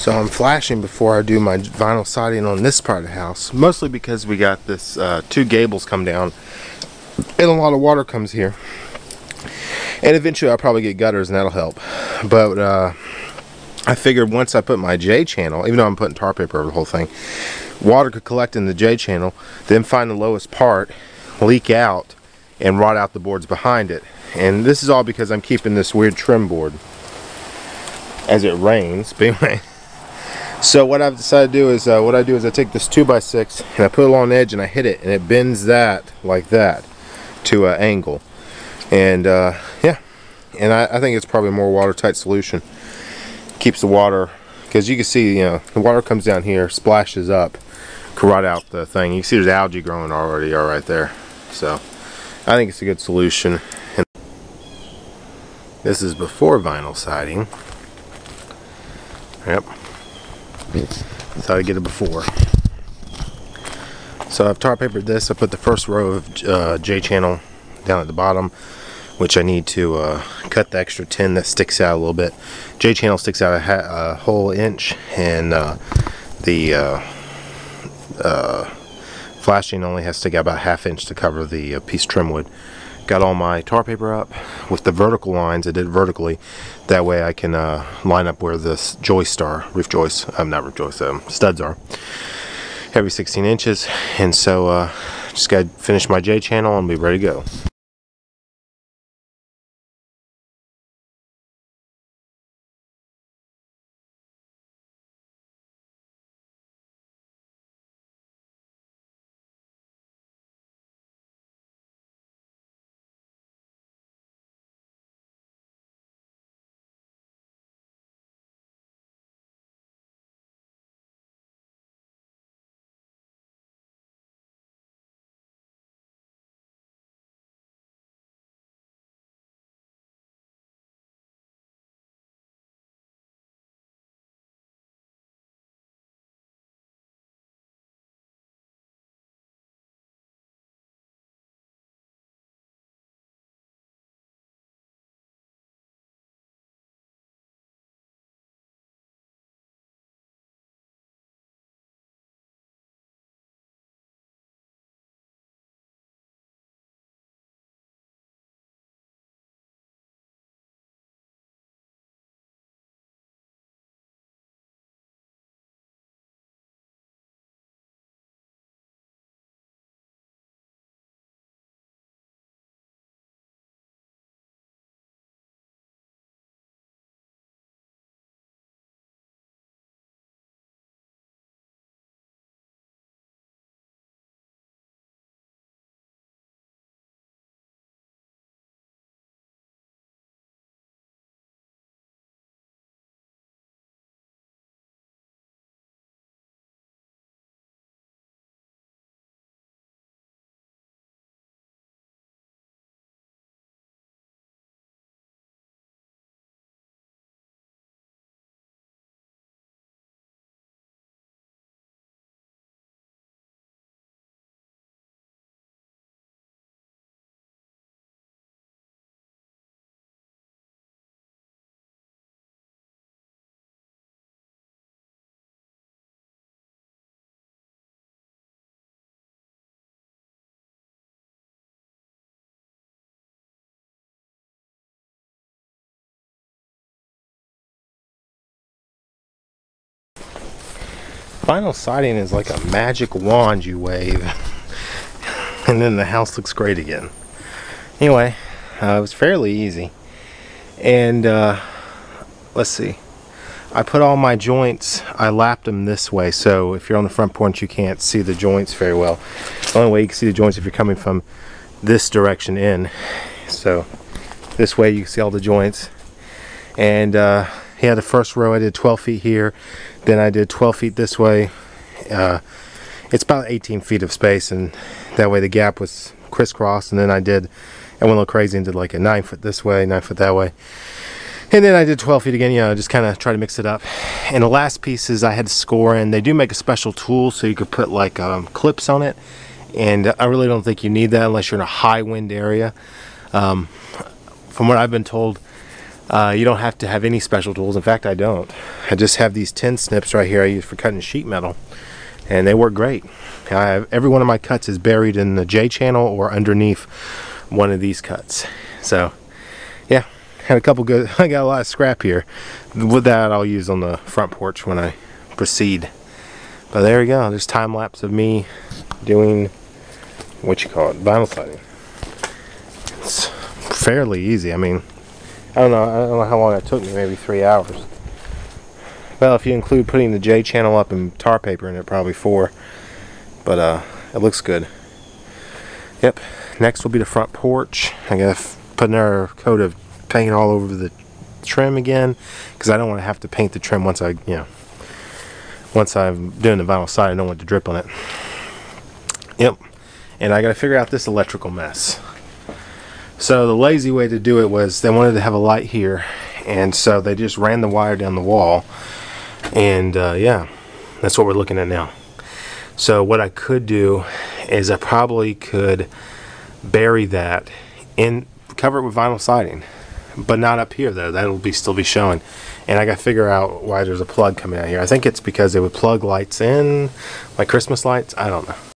So I'm flashing before I do my vinyl siding on this part of the house, mostly because we got this 2 gables come down and a lot of water comes here, and eventually I'll probably get gutters and that'll help. But I figured once I put my J channel, even though I'm putting tar paper over the whole thing, water could collect in the J channel, then find the lowest part, leak out, and rot out the boards behind it. And this is all because I'm keeping this weird trim board as it rains. But anyway, so what I've decided to do is, I take this 2x6 and I put it along the edge and I hit it, and it bends that like that to an angle. And yeah, and I think it's probably a more watertight solution. Keeps the water, because you can see, you know, the water comes down here, splashes up, can rot out the thing. You can see there's algae growing already right there. So I think it's a good solution. And this is before vinyl siding. Yep. That's how I get it before. So I've tar papered this. I put the first row of J channel down at the bottom, which I need to cut the extra tin that sticks out a little bit. J channel sticks out a whole inch, and the flashing only has to stick out about a 1/2 inch to cover the piece of trim wood. Got all my tar paper up with the vertical lines. I did vertically. That way I can line up where this joists are, roof joists, not roof joists, studs are, every 16 inches. And so just got to finish my J channel and be ready to go. Vinyl siding is like a magic wand you wave and then the house looks great again. Anyway, it was fairly easy. And let's see, I put all my joints, I lapped them this way, so if you're on the front porch you can't see the joints very well. The only way you can see the joints if you're coming from this direction in. So this way you can see all the joints. And yeah, the first row I did 12 feet here, then I did 12 feet this way. It's about 18 feet of space, and that way the gap was crisscrossed. And then I went a little crazy and did like a 9 foot this way, 9 foot that way. And then I did 12 feet again, you know, just kind of try to mix it up. And the last pieces I had to score, and they do make a special tool so you could put like clips on it. And I really don't think you need that unless you're in a high wind area. From what I've been told, You don't have to have any special tools. In fact, I don't. I just have these tin snips right here I use for cutting sheet metal, and they work great. Every one of my cuts is buried in the J channel or underneath one of these cuts. So yeah, had a couple good, I got a lot of scrap here. With that, I'll use on the front porch when I proceed. But there we go, there's time lapse of me doing, what you call it, vinyl siding. It's fairly easy. I mean, I don't know how long it took me, maybe 3 hours. Well, if you include putting the J channel up and tar paper in it, probably 4. But it looks good. Yep, next will be the front porch. I gotta put another coat of paint all over the trim again, because I don't want to have to paint the trim once once I'm doing the vinyl side. I don't want to drip on it. Yep, and I gotta figure out this electrical mess. So the lazy way to do it was they wanted to have a light here, and so they just ran the wire down the wall, and yeah, that's what we're looking at now. So what I could do is I probably could bury that in, cover it with vinyl siding, but not up here though. That'll still be showing. And I got to figure out why there's a plug coming out here. I think it's because they would plug lights in, like Christmas lights. I don't know.